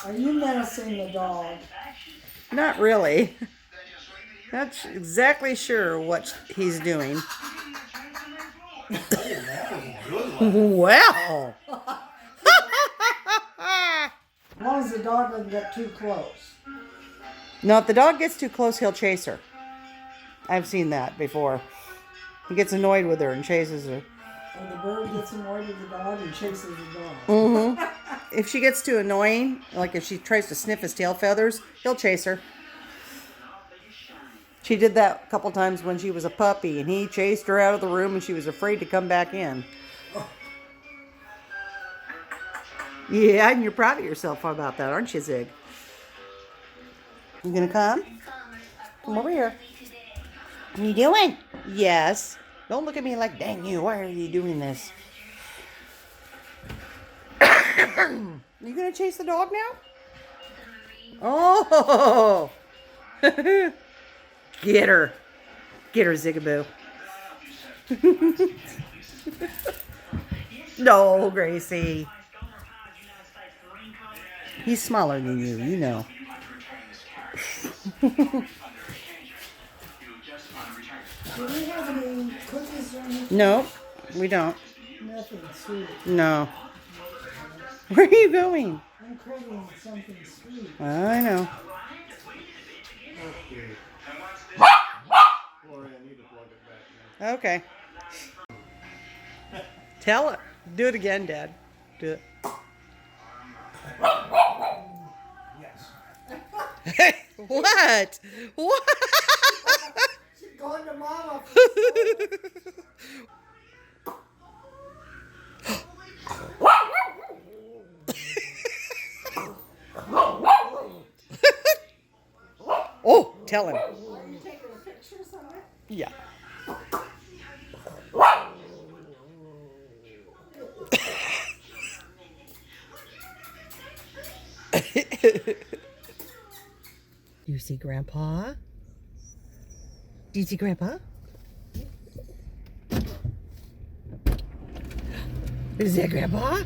Are you menacing the dog? Not really. Not exactly sure what he's doing. Well. As long as the dog doesn't get too close. No, if the dog gets too close, he'll chase her. I've seen that before. He gets annoyed with her and chases her. Or the bird gets annoyed with the dog and chases the dog. Mm-hmm. If she gets too annoying, like if she tries to sniff his tail feathers, he'll chase her. She did that a couple times when she was a puppy, and he chased her out of the room, and she was afraid to come back in. Yeah, and you're proud of yourself about that, aren't you, Zig? You gonna come? Come over here. What are you doing? Yes. Don't look at me like, dang you, why are you doing this? You gonna chase the dog now? Oh! Get her. Get her, Zigaboo. No, Gracie. He's smaller than you, you know. Do we have any cookies or anything? No, we don't. Nothing sweet. No. Where are you going? I'm craving something sweet. I know. Okay. Tell it. Do it again, Dad. Do it. Hey, what? What? She's going to Mama. Oh, tell him. Are you taking a picture somewhere? Yeah. Do you see Grandpa? Do you see Grandpa? Is that Grandpa?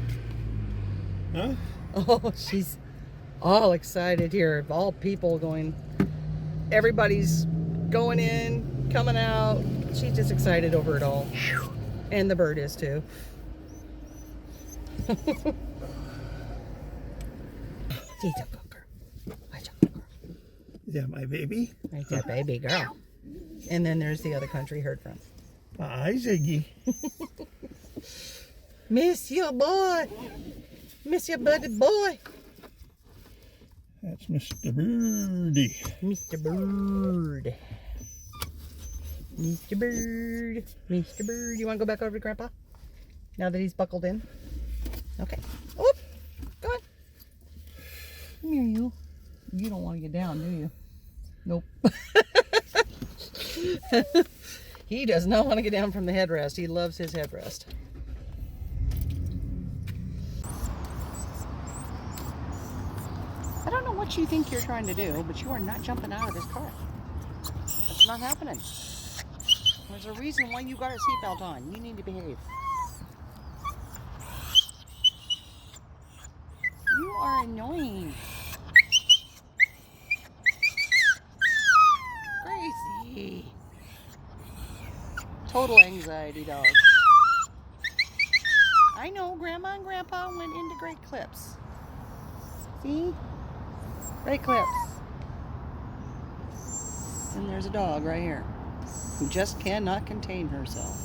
Huh? Oh, she's all excited here. Of all people going, everybody's going in, coming out. She's just excited over it all. And the bird is too. Yeah, my baby. Right there, baby girl. And then there's the other country heard from. Hi, Ziggy. Miss you, boy. Miss your buddy boy. That's Mr. Birdy. Mr. Bird. Mr. Bird. Mr. Bird. You want to go back over to Grandpa? Now that he's buckled in? Okay. Whoop. Go on. Come here, you. You don't want to get down, do you? Nope. He does not want to get down from the headrest. He loves his headrest. I don't know what you think you're trying to do, but you are not jumping out of this car. That's not happening. There's a reason why you got a seatbelt on. You need to behave. You are annoying. Gracie. Total anxiety dog. I know Grandma and Grandpa went into great clips. See? Great clips. And there's a dog right here who just cannot contain herself.